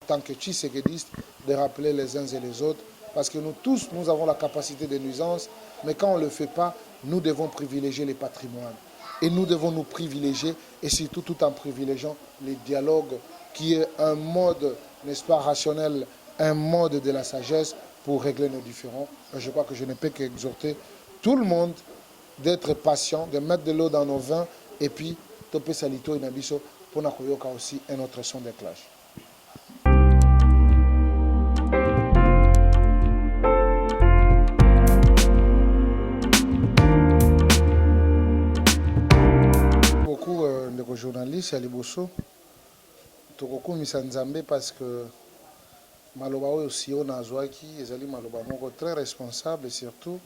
tant que Tshisekedi, de rappeler les uns et les autres. Parce que nous tous, nous avons la capacité de nuisance, mais quand on ne le fait pas, nous devons privilégier les patrimoines. Et nous devons nous privilégier, et surtout tout en privilégiant les dialogues, qui est un mode, n'est-ce pas, rationnel, un mode de la sagesse pour régler nos différends. Et je crois que je ne peux qu'exhorter tout le monde d'être patient, de mettre de l'eau dans nos vins, et puis, toper salito et nabiso, pour nakoyoka aussi un autre son de cloche. Beaucoup de journalistes à Liboso, Tokoko Misanzambe, parce que Maloba aussi on a Zouaki, Ezali Maloba Moko très responsable, et surtout,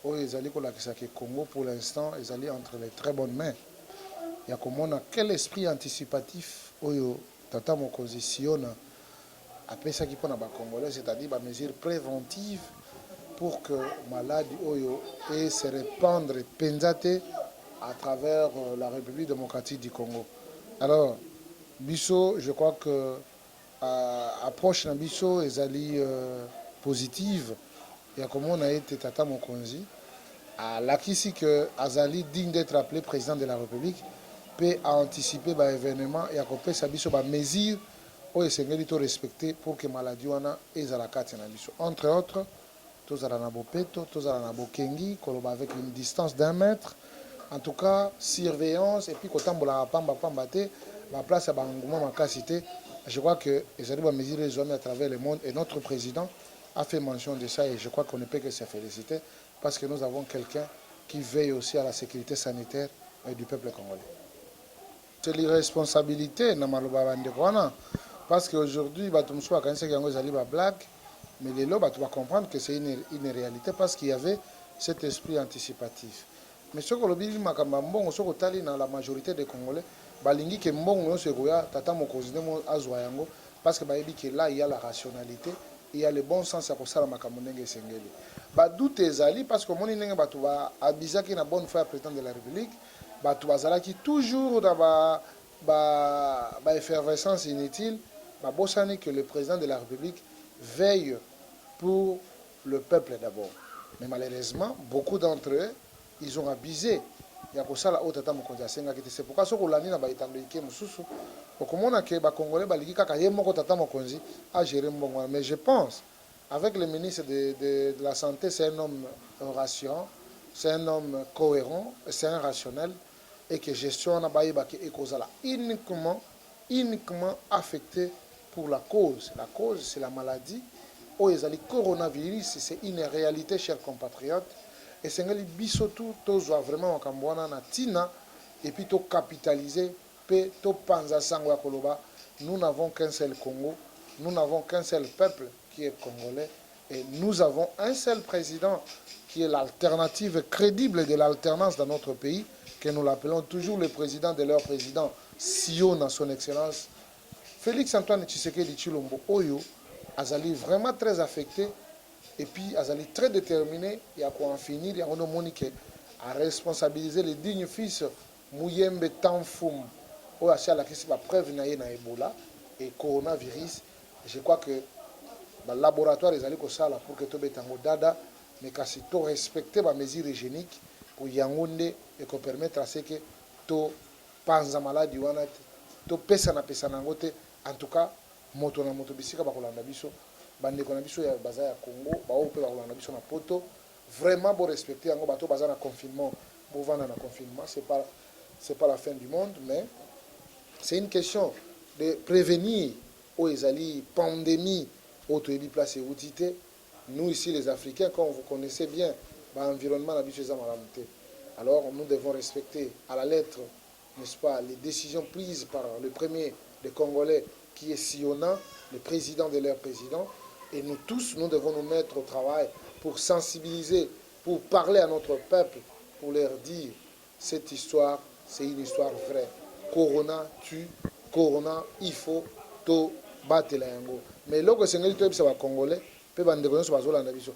Ezali Kolakisaki Congo pour l'instant, Ezali entre les très bonnes mains. Il y a comme on a quel esprit anticipatif Oyo Tata Mokonzi Siona après ça qui prend à Congolais, c'est-à-dire des mesures préventives pour que maladie Oyo et se répandre penzate à travers la République démocratique du Congo. Alors, Bisso, je crois que approche na Bisso ezali positive. Il y a comme on a été Tata Mokonzi à l'acquis que Azali digne d'être appelé président de la République peut anticiper les événements et à côté ça biso ba mesure où essengeli to respecter pour que maladie wana ezala kati na biso. Entre autres, tozala na bopeto, tozala na bokengi, koloba avec une distance d'1 mètre. En tout cas, surveillance et puis kotambola pamba pamba te, la place à banguma makasité. Je crois que les ba mesures les hommes à travers le monde et notre président a fait mention de ça et je crois qu'on ne peut que se féliciter parce que nous avons quelqu'un qui veille aussi à la sécurité sanitaire du peuple congolais. C'est l'irresponsabilité na maloba bandekwana parce qu'aujourd'hui batumswa quand c'est yango zali ba blague mais les lots va comprendre que c'est une réalité parce qu'il y avait cet esprit anticipatif. Mais ce que le bili makamba mbongo ce que tali dans la majorité des Congolais balingi ke mbongo se goya tata mokonzi mo azwa yango parce que bayebi que là il y a la rationalité, il y a le bon sens à kosala makambo ndenge sengeli. Ba doute ezali parce que moni ndenge batu ba abizaki na bonne foi président de la République. Batu bazalaki toujours dans ba effervescence inutile, babosani que le président de la République veille pour le peuple d'abord. Mais malheureusement, beaucoup d'entre eux, ils ont abusé. Il y a ça haute tata mokonzi asenga kiti. C'est pourquoi soko lani na ba itambiki mususu. Okomona ke ba congolais baliki kaka yemoko tata mokonzi a gérer mbongo. Mais je pense avec le ministre de la santé, c'est un homme ratio, c'est un homme cohérent, c'est un rationnel. Et que gestion na baïbaki et causala uniquement affecté pour la cause. La cause, c'est la maladie. Le coronavirus, c'est une réalité, chers compatriotes. Et c'est que bisotou, tozo vraiment en na tina et puis to capitaliser, to panza sangwa koloba. Nous n'avons qu'un seul Congo, nous n'avons qu'un seul peuple qui est congolais. Et nous avons un seul président qui est l'alternative crédible de l'alternance dans notre pays, que nous l'appelons toujours le président de leur président, Sion à son excellence. Félix Antoine Tshisekedi Tshilombo Oyo, Azali vraiment très affecté et puis Azali très déterminé, il y a quoi en finir, il y a un monique à responsabiliser les dignes fils Mouyembe Tanfoum, où a la question va prévenir na Ebola et coronavirus. Je crois que le laboratoire est allé comme ça pour que tout betango dada, mais qu'à tout respecter les mesures hygiéniques pour yangonde et qu'on permette à ce que tout panza maladie wana tout pesa na ngote en tout cas moto na moto bisika ba kolanda biso bande ko na biso ya baza ya Congo ba o pe ba kolanda biso na poto vraiment bon respecter yango bato baza na confinement pour vendre na confinement c'est pas la fin du monde mais c'est une question de prévenir aux ezali pandémie auto ebi place outité. Nous ici les Africains quand vous connaissez bien l'environnement habitué à malamité. Alors nous devons respecter à la lettre, n'est-ce pas, les décisions prises par le premier des Congolais qui est Siona, le président de leur président. Et nous tous, nous devons nous mettre au travail pour sensibiliser, pour parler à notre peuple, pour leur dire cette histoire, c'est une histoire vraie. Corona tue, Corona, il faut tout battre la yango. Mais là, c'est un Congolais, peut bande de sur la biso.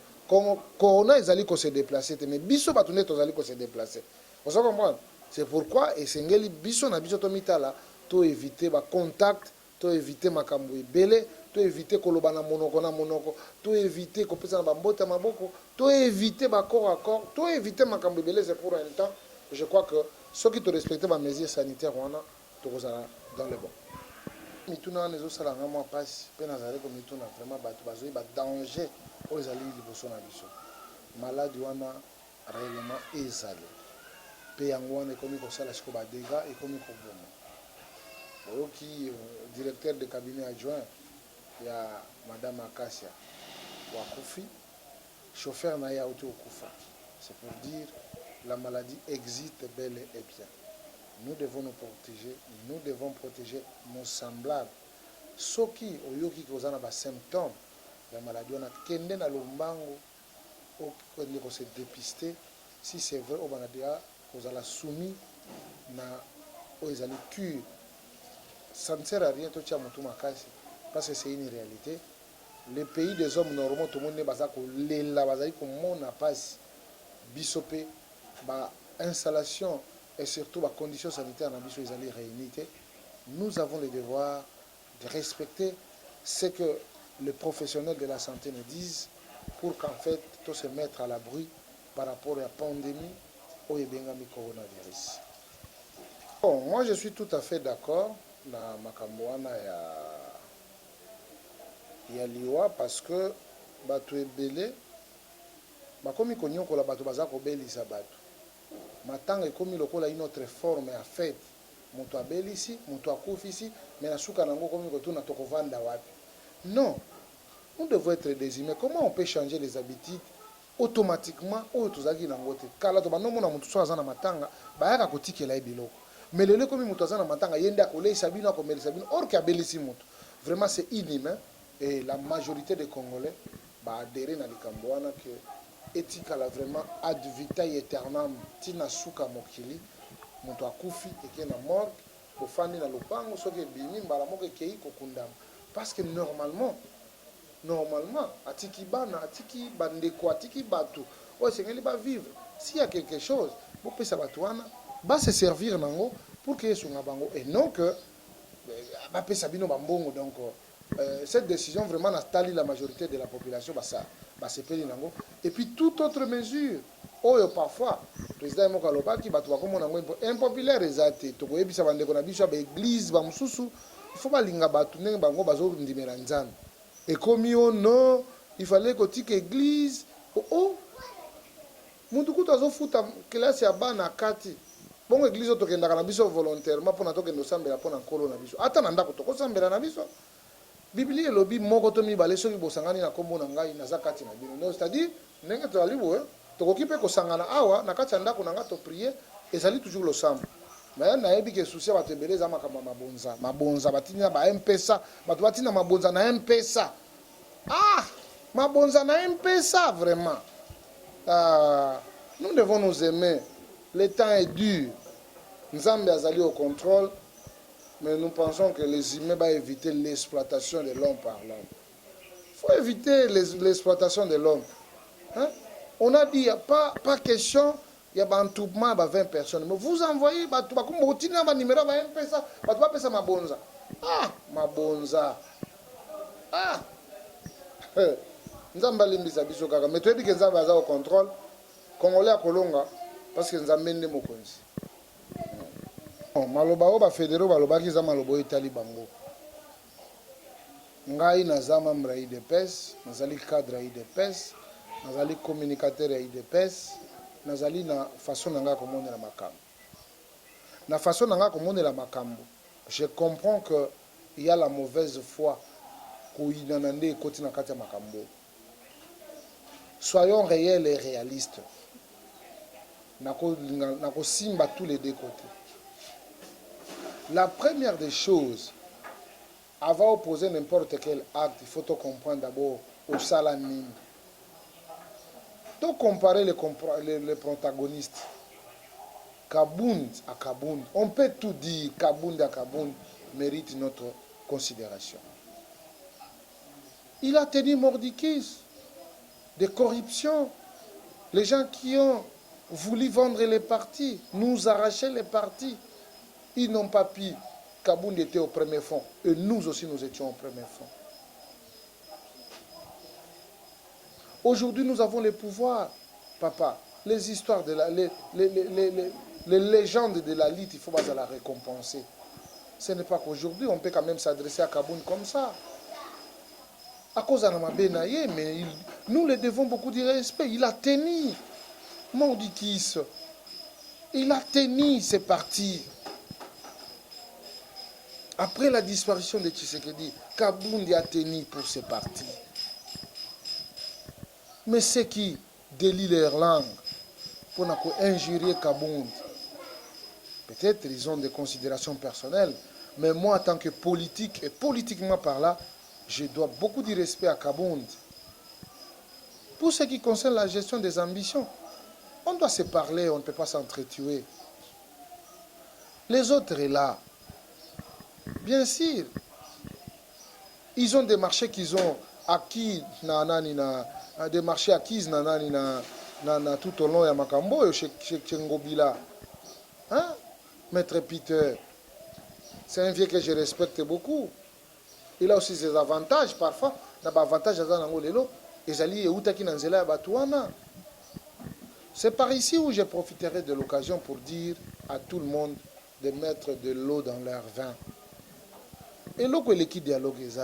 Corona ezali ko se déplacer mais biso batune tozali ko se déplacer. Vous comprenez? C'est pourquoi esengeli biso na biso to mitala to éviter ba contact to éviter makambo ebele, to éviter koloba na monoko, to éviter kopesa na bambota maboko, to éviter ba corps à corps, to éviter makambo ebele. C'est pour un temps. Je crois que ceux qui te respectent les mesures sanitaires wana to kozala dans le bon. Mituna nezo sala ngama passe pe nazale ko mituna vraiment bato bazoi ba danger o ezali liboso na biso. Maladi wana réellement ezali. Pe yango wana ekomi kosala siko ba dégâts ekomi koboma. Oyoki directeur de cabinet adjoint ya madame Akasia wakufi chauffeur na ya auto okufa. C'est pour dire la maladie existe bel et bien. Nous devons nous protéger, nous devons protéger nos semblables. Ceux qui ont des symptômes de la maladie, on a kende na lombango, on se dépister. Si c'est vrai, on a déjà soumis na aux cure. Ça ne sert à rien parce que c'est une réalité. Les pays des hommes normaux, tout le monde est là, on n'a pas bisopé, installation et surtout les conditions sanitaires dans les réunies. Nous avons le devoir de respecter ce que les professionnels de la santé nous disent pour qu'en fait, tout se mettre à l'abri par rapport à la pandémie ou au coronavirus. Bon, moi, je suis tout à fait d'accord na makamboana ya liwa parce que bato ebele bakomi konyokola bato baza kobelisa bato matanga ekomi lokola une autre forme ya fête moto abelisi moto akufisi mais na suka nango komi kotuna tokovanda wapi. Non, nous devons être désignés. Comment on peut changer les habitudes automatiquement oyo tozaki nango te kala to banomona moto so aza na matanga bayaka kotikela biloko mais le comme moto aza na matanga yende akoleisa bino akomelisa bino or que abelisi moto. Vraiment c'est inhumain et la majorité des Congolais ba adhérer na likambo wana que etikala vraiment ad vitam aeternam tina suka mokili moto akufi eke na morgue ofandi na lopango soki ebimi mbala moko ekei kokundama parce que normalement atiki bana atiki bandeko atiki bato oyo esengeli bavivre s'il y a quelque chose bopesa bato wana se servir nango pour que esunga bango et non que bapesa bino bambongo. Donc cette décision vraiment natali la majorité de la population basepeli nango. Et puis toute autre mesure oyo parfois président moko alobaki bato bakomona nango impopulaire eza te tokoyebisa bandeko na biso ya baeglise bamosusu il faut balinga bato ndenge bango bazondimela nzambe ekomi o non il fallait kotika église mutu kutu azofuta kelasi ya bana kati bongo église oyo tokendaka na biso volontairement mpona tokende osambela mpona nkolo na biso ata na ndako tokosambela na biso. Biblia elobi moko to mibale soki bosangani na kombo na ngai naza kati na bino. C'est-à-dire ndenge tozali boye tokoki mpe kosangana awa na kati ya ndako na ngai toprie ezali toujours losambo. Mais nayebi ke susi ya bato ebele eza makambo ya mabonza batina ba mpesa bato batina mabonza na mpesa mabonza na mpesa vraiment. Nous devons nous aimer. Le temps est dur. Nzambe azali au contrôle, mais nous pensons que les humains vont éviter l'exploitation de l'homme par l'homme. Il faut éviter l'exploitation de l'homme. Hein? On a dit, il n'y a pas question, il y a un troupement à 20 personnes. Mais vous envoyez, un numéro à M-Pesa, mabonza. Mabonza. Nzambe alimbisa biso kaka. Mais tu as dit que Nzambe a au contrôle. Congolais à Kolonga, parce que Nzambe nde mokonzi. Maloba o ba fédéraux balobaki za maloba itali bango. Ngai naza membre ya IDPS, nazali cadre ya IDPS, nazali communicateur ya IDPS, nazali na façon nanga komonela makambo. Na façon nanga komonela makambo, je comprends que il y a la mauvaise foi koyina nde ekoti na kati ya makambo. Soyons réels et réalistes. Nako simba tous les deux côtés. La première des choses, avant d'opposer n'importe quel acte, il faut comprendre d'abord au salamine. Donc comparer les protagonistes. Kabound à Kabound. On peut tout dire, Kabound à Kabound mérite notre considération. Il a tenu mordicus de corruption. Les gens qui ont voulu vendre les partis, nous arracher les partis. Ils n'ont pas pu. Kabound était au premier fond. Et nous aussi, nous étions au premier fond. Aujourd'hui, nous avons les pouvoirs, papa. Les histoires, les légendes de la lutte, il faut pas la récompenser. Ce n'est pas qu'aujourd'hui, on peut quand même s'adresser à Kabound comme ça. À cause de Namabenaye, mais nous le devons beaucoup de respect. Il a tenu. Maudit Kiss. Il a tenu, c'est parti. Après la disparition de Tshisekedi, Kabound a tenu pour ses partis. Mais ceux qui délient leur langue pour injurier Kabound, peut-être ils ont des considérations personnelles, mais moi en tant que politique, et politiquement par là, je dois beaucoup de respect à Kabound. Pour ce qui concerne la gestion des ambitions, on doit se parler, on ne peut pas s'entretuer. Les autres sont là. Bien sûr, ils ont des marchés qu'ils ont acquis, des marchés acquis tout au long de Makambo, chez Ngobila. Hein? Maître Peter, c'est un vieux que je respecte beaucoup. Il a aussi ses avantages parfois. Il a des avantages dans Ngolelo. C'est par ici où je profiterai de l'occasion pour dire à tout le monde de mettre de l'eau dans leur vin. Et là, l'équipe dialogue est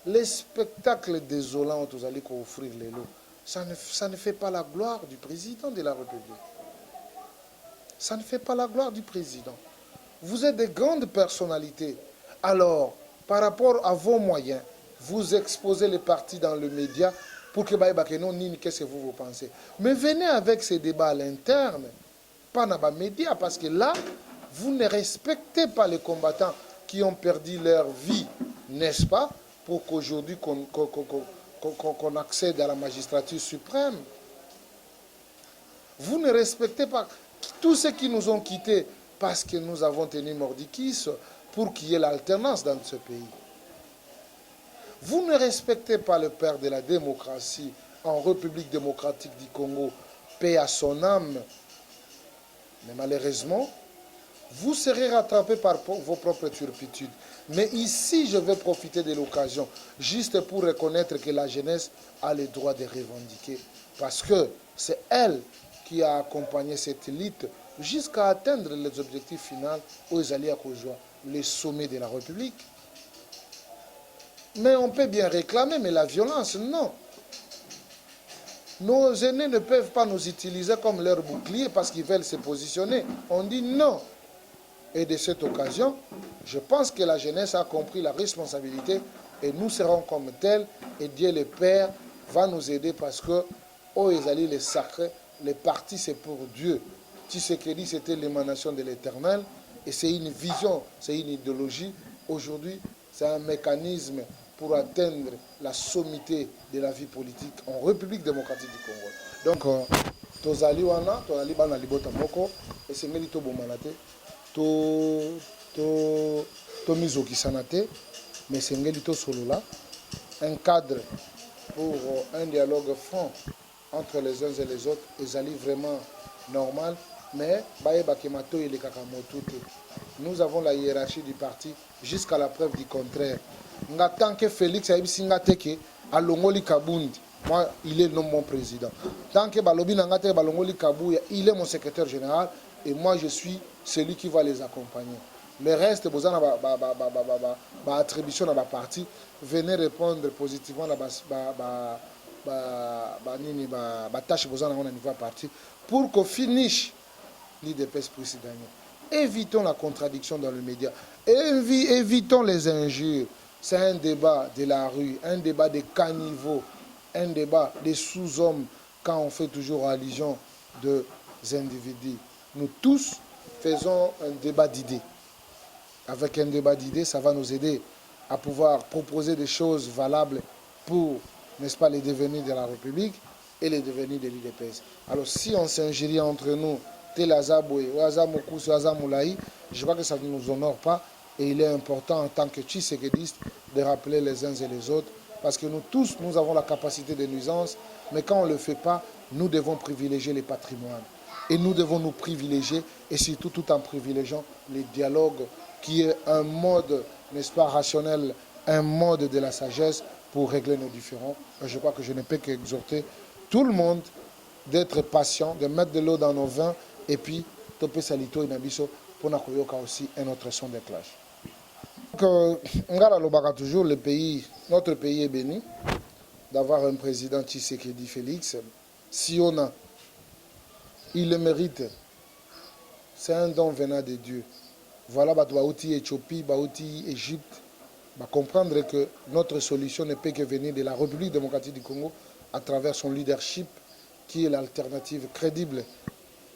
les spectacles désolants que vous allez offrir les lots, ça ne fait pas la gloire du président de la République. Ça ne fait pas la gloire du président. Vous êtes des grandes personnalités. Alors, par rapport à vos moyens, vous exposez les partis dans le média pour que qu'est-ce que vous pensez. Mais venez avec ces débats à l'interne, pas dans les médias, parce que là, vous ne respectez pas les combattants qui ont perdu leur vie, n'est-ce pas, pour qu'aujourd'hui qu'on accède à la magistrature suprême. Vous ne respectez pas tous ceux qui nous ont quittés parce que nous avons tenu mordicus pour qu'il y ait l'alternance dans ce pays. Vous ne respectez pas le père de la démocratie en République démocratique du Congo, paix à son âme. Mais malheureusement, vous serez rattrapés par vos propres turpitudes. Mais ici, je vais profiter de l'occasion, juste pour reconnaître que la jeunesse a le droit de revendiquer. Parce que c'est elle qui a accompagné cette élite jusqu'à atteindre les objectifs finaux aux alliés à Kojoa, les sommets de la République. Mais on peut bien réclamer, mais la violence, non. Nos aînés ne peuvent pas nous utiliser comme leur bouclier parce qu'ils veulent se positionner. On dit non. Et de cette occasion, je pense que la jeunesse a compris la responsabilité et nous serons comme tels. Et Dieu le Père va nous aider parce que, oh, ils allaient les sacrés, les partis c'est pour Dieu. Tshisekedi c'était l'émanation de l'Éternel et c'est une vision, c'est une idéologie. Aujourd'hui, c'est un mécanisme pour atteindre la sommité de la vie politique en République démocratique du Congo. Donc, tozali wana, tozali bana libota moko, et c'est mérito bomanate. To mizokisana te, mais c'est ngelito solola, un cadre pour un dialogue franc entre les uns et les autres, ils allaient vraiment normal, mais nous avons la hiérarchie du parti jusqu'à la preuve du contraire. Tant que Félix Aïbissingateke a Longoli Kabundi, moi, il est non mon président. Tant que Balobi Nangate Balongoli Kabouya, il est mon secrétaire général et moi je suis celui qui va les accompagner. Le reste, vous avez attribution à la partie, venez répondre positivement à la tâche que vous avez au niveau parti pour qu'on finisse l'IDPS puisse gagner. Évitons la contradiction dans le média. Évitons les injures. C'est un débat de la rue, un débat de caniveaux, un débat des sous-hommes quand on fait toujours allusion des individus. Nous tous faisons un débat d'idées. Avec un débat d'idées, ça va nous aider à pouvoir proposer des choses valables pour, n'est-ce pas, les devenirs de la République et les devenirs de l'IDPS. Alors si on s'injurie entre nous, tel Azaboué, ou Azamoukou, ou Azamoulaï, je crois que ça ne nous honore pas. Et il est important en tant que Tshisekidiste de rappeler les uns et les autres. Parce que nous tous, nous avons la capacité de nuisance. Mais quand on ne le fait pas, nous devons privilégier les patrimoines. Et nous devons nous privilégier, et surtout tout en privilégiant les dialogues qui est un mode, n'est-ce pas, rationnel, un mode de la sagesse pour régler nos différends. Et je crois que je ne peux qu'exhorter tout le monde d'être patient, de mettre de l'eau dans nos vins et puis toper salito et nabiso pour nakoyoka aussi un autre son de cloche. Donc, ngala lobaka toujours notre pays est béni d'avoir un président Tshisekedi Félix. Si on a, il le mérite. C'est un don venant de Dieu. Voilà, Baouti Éthiopie, Baouti Égypte, comprendre que notre solution ne peut que venir de la République démocratique du Congo à travers son leadership qui est l'alternative crédible.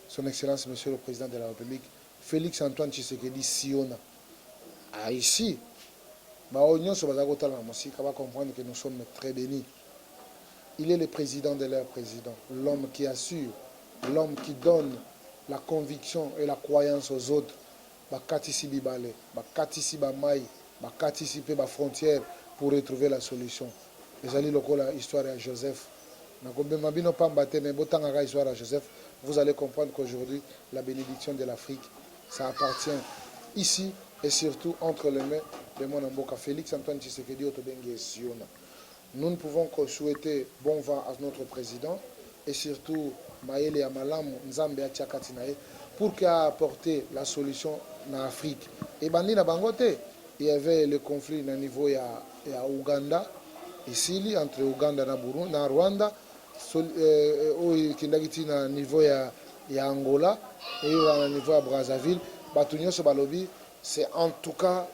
Son Excellence, Monsieur le Président de la République, Félix Antoine Tshisekedi Siona. Ah, ici, va comprendre que nous sommes très bénis. Il est le président de leur président, l'homme qui assure, l'homme qui donne la conviction et la croyance aux autres. Bakatisi Bibale, Bakatisi Bamaï, Bakatisi Pe frontière pour retrouver la solution. Les alliés locaux, l'histoire à Joseph. Vous allez comprendre qu'aujourd'hui, la bénédiction de l'Afrique, ça appartient ici et surtout entre les mains de mon amboka Félix Antoine Tshisekedi Otobengue Siona. Nous ne pouvons que souhaiter bon vent à notre président et surtout Maëlle Amalam Nzambe Atiakatinae pour qu'il ait apporté la solution en Afrique. Et Bandi na Bangote, il y avait le conflit au niveau de Ouganda, ici, entre Ouganda et Rwanda, au niveau de Angola et au niveau de Brazzaville. C'est en tout cas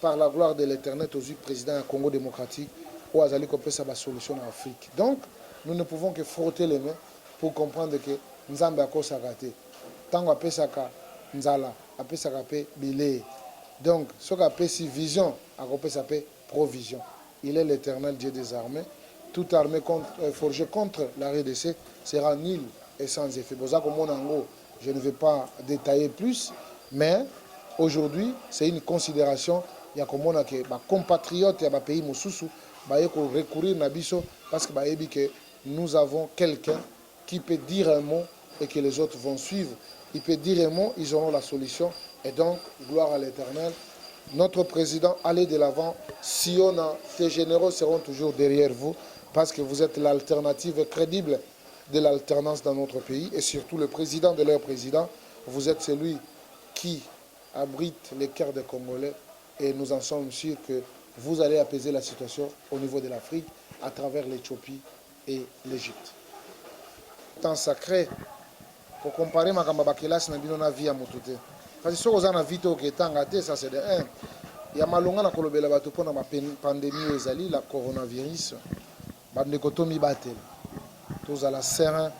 par la gloire de l'Éternel au président du Congo démocratique où Azali Kopé sa solution en Afrique. Donc, nous ne pouvons que frotter les mains pour comprendre que Nzambe a kosa raté. Tant qu'on pesaka Nzala, a pesaka pe bilé. Donc, ce qu'on appelle vision, a appelle provision. Il est l'Éternel Dieu des armées. Toute armée forgée contre la RDC sera nulle et sans effet. Je ne vais pas détailler plus, mais aujourd'hui, c'est une considération. Il y a comme on que les compatriotes et les pays Moussousou recourir à Nabiso parce que nous avons quelqu'un qui peut dire un mot et que les autres vont suivre. Il peut dire un mot, ils auront la solution. Et donc, gloire à l'Éternel. Notre président, allez de l'avant. Siona, ces généraux seront toujours derrière vous parce que vous êtes l'alternative crédible de l'alternance dans notre pays. Et surtout, le président de leur président, vous êtes celui qui abrite les cœurs des Congolais. Et nous en sommes sûrs que vous allez apaiser la situation au niveau de l'Afrique à travers l'Éthiopie et l'Égypte. Temps sacré, pour comparer ma Bakelas na bino na vie à motote. Parce que si vous avez une vie qui est engagée, ça c'est de 1. Il y a malonga na kolobela bato pour la pandémie ezali, la coronavirus. Bande kotomi batel. Tous à la serein,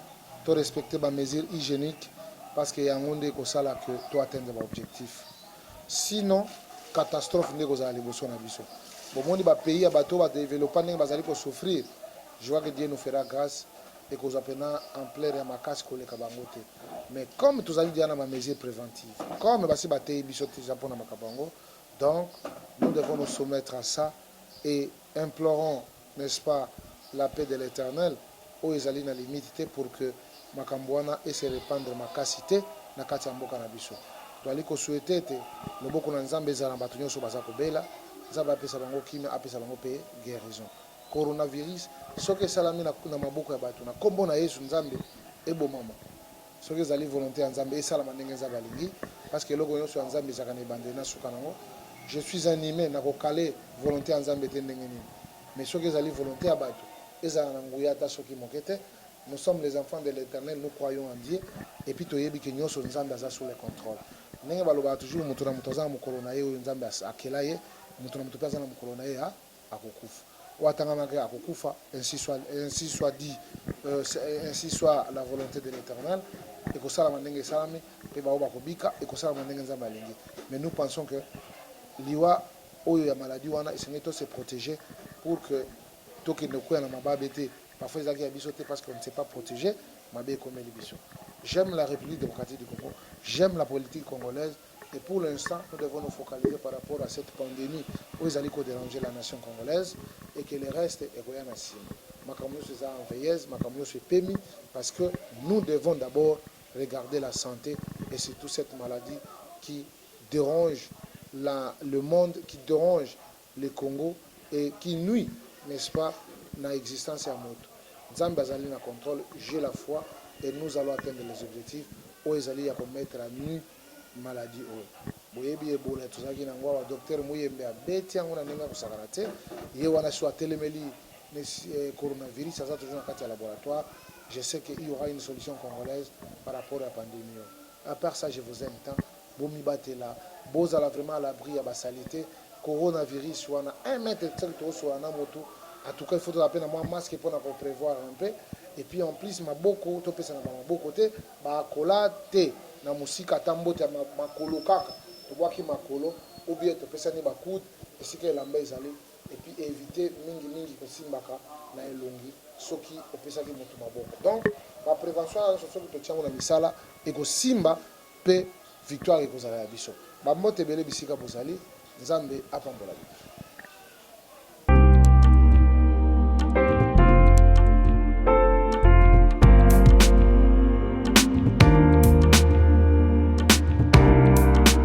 tous respecter les mesures hygiéniques parce qu'il y a un monde qui sala que tu atteindre l'objectif. Sinon, catastrophe n'est pas à l'évolution na biso. Bon, mon pays à bateau va développer n'est pas allé pour souffrir. Je vois que Dieu nous fera grâce et que nous appelons en plein à ma casse collée kabangote. Mais comme tous allons dire dans ma mesure préventive, comme basi batei biso Japon na makabango, donc nous devons nous soumettre à ça et implorons, n'est-ce pas, la paix de l'Éternel où ils allaient na limite pour que makambwana et se répandre ma cassité na kati ya mboka na biso. Toali ko souhaiter te loboko na nzambe za bato nyonso baza kobela nzambe apesa bango kimia apesa bango pe guérison. Coronavirus soki esalami na maboko ya bato na kombo na Yesu nzambe ebomama. Soki ezali volonté ya nzambe esalama ndenge nzambe alingi parce que eloko nyonso ya nzambe ezaka na ebandeli na suka nango. Je suis animé na kokale volonté ya nzambe te ndenge nini. Mais soki ezali volonté ya bato ezala na nguya ta soki mokete. Nous sommes les enfants de l'Éternel, nous croyons en Dieu et puis toyebi ke nyonso nzambe aza sous le contrôle. Ndenge baloba toujours mutu na mutu aza mukolo na ye oyo nzambe akela ye mutu na mutu pe aza na mukolo na ye akokufa. Ouatangamaka akokufa, ainsi soit dit, ainsi soit la volonté de l'Éternel et que ça la mandenge salami pe baoba kobika et que ça la mandenge nzambe alingi. Mais nous pensons que liwa oyo ya maladie wana esengeto se protéger pour que tokende koya na mababete. Parfois, ils ont parce qu'on ne s'est pas protégé. J'aime la République démocratique du Congo. J'aime la politique congolaise. Et pour l'instant, nous devons nous focaliser par rapport à cette pandémie où ils allaient déranger la nation congolaise et que le reste est rien à signer. Makamyo c'est en veilleuse, Makamyo c'est pémi parce que nous devons d'abord regarder la santé et surtout cette maladie qui dérange le monde, qui dérange le Congo et qui nuit, n'est-ce pas, dans l'existence à moto. Nzambe azali na contrôle, j'ai la foi et nous allons atteindre les objectifs où ezali ya mettre à nu maladie oyo. Boyebi ebola tozaki na ngwa docteur Muyembe abeti yango na ndenge kusakana te ye wana so atelemeli coronavirus aza toujours na kati ya laboratoire. Je sais qu'il y aura une solution congolaise par rapport à la pandémie. À part ça, je vous aime tant. Bomi batela, bozala vraiment à l'abri à la saleté. Coronavirus, on a 1 mètre sur la moto. En tout cas, il faut appeler un masque pour prévoir un peu. Et puis en plus, ma boko, to pesa na ma côté, ba kola te na musika tambo te ma kolo kaka. To boki ma kolo, ou bien to pesa ni ba coude, et si que lamba ezali. Et puis éviter mingi ko simbaka na elongi soki opesaki moto maboko. Donc la prévention c'est soki to tiango na misala et ko simba pe victoire ekozala ya biso. Ba mote belé bisika bozali, Nzambe apambola biso.